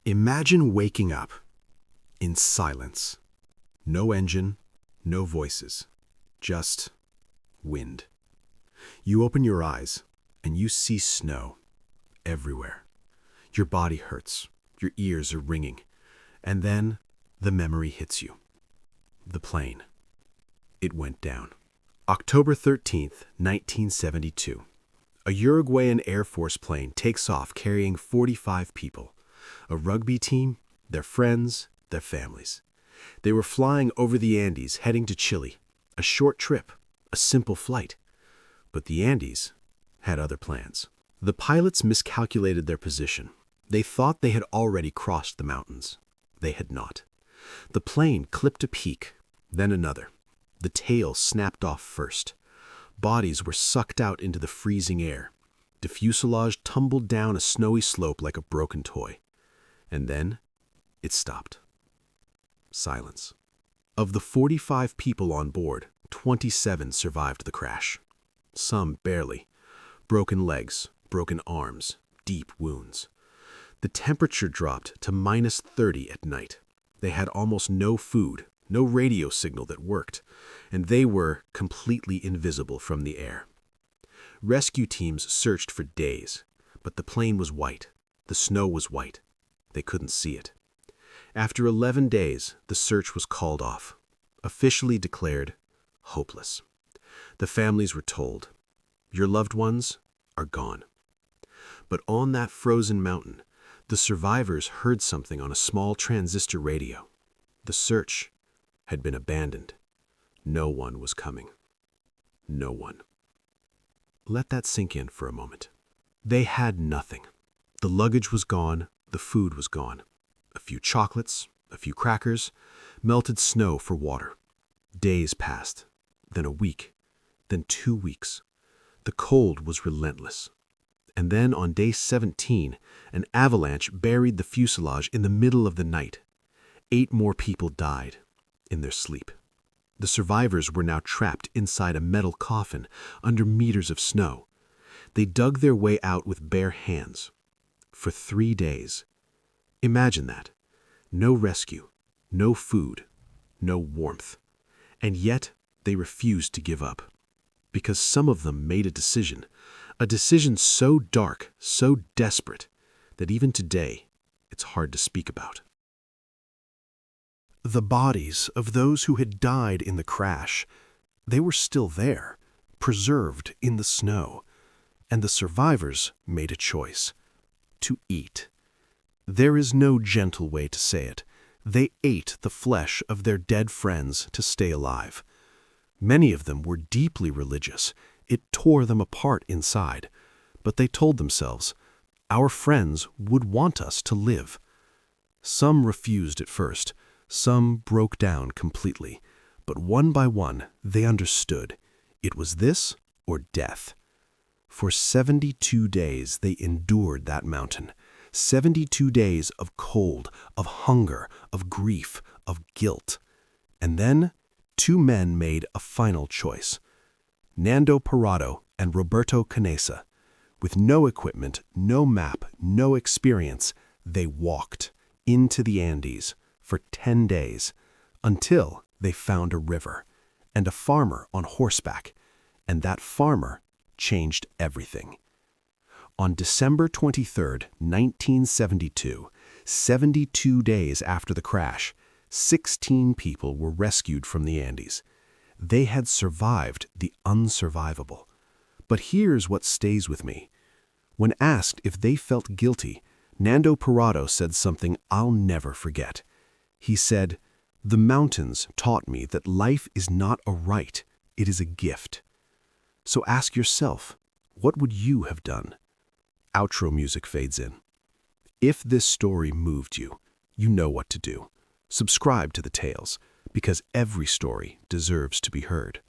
Imagine waking up in silence. No engine, no voices, just wind. You open your eyes and you see snow everywhere. Your body hurts, your ears are ringing, and then the memory hits you. The plane. It went down. October 13th, 1972. A Uruguayan Air Force plane takes off carrying 45 people. A rugby team, their friends, their families. They were flying over the Andes, heading to Chile. A short trip, a simple flight. But the Andes had other plans. The pilots miscalculated their position. They thought they had already crossed the mountains. They had not. The plane clipped a peak, then another. The tail snapped off first. Bodies were sucked out into the freezing air. The fuselage tumbled down a snowy slope like a broken toy. And then it stopped. Silence. Of the 45 people on board, 27 survived the crash. Some barely. Broken legs, broken arms, deep wounds. The temperature dropped to -30 at night. They had almost no food, no radio signal that worked, and they were completely invisible from the air. Rescue teams searched for days, but the plane was white. The snow was white. They couldn't see it. After 11 days, the search was called off, officially declared hopeless. The families were told, "Your loved ones are gone." But on that frozen mountain, the survivors heard something on a small transistor radio. The search had been abandoned. No one was coming. No one. Let that sink in for a moment. They had nothing. The luggage was gone, the food was gone. A few chocolates, a few crackers, melted snow for water. Days passed, then a week, then 2 weeks. The cold was relentless. And then on day 17, an avalanche buried the fuselage in the middle of the night. 8 more people died in their sleep. The survivors were now trapped inside a metal coffin under meters of snow. They dug their way out with bare hands. For 3 days. Imagine that. No rescue, no food, no warmth. And yet they refused to give up. Because some of them made a decision so dark, so desperate, that even today it's hard to speak about. The bodies of those who had died in the crash, they were still there, preserved in the snow, and the survivors made a choice: to eat. There is no gentle way to say it. They ate the flesh of their dead friends to stay alive. Many of them were deeply religious. It tore them apart inside. But they told themselves, our friends would want us to live. Some refused at first. Some broke down completely. But one by one, they understood. It was this or death. For 72 days, they endured that mountain. 72 days of cold, of hunger, of grief, of guilt. And then 2 men made a final choice. Nando Parado and Roberto Canessa. With no equipment, no map, no experience, they walked into the Andes for 10 days until they found a river and a farmer on horseback, and that farmer changed everything. On December 23, 1972, 72 days after the crash, 16 people were rescued from the Andes. They had survived the unsurvivable. But here's what stays with me. When asked if they felt guilty, Nando Parado said something I'll never forget. He said, "The mountains taught me that life is not a right, it is a gift." So ask yourself, what would you have done? Outro music fades in. If this story moved you, you know what to do. Subscribe to The Tales, because every story deserves to be heard.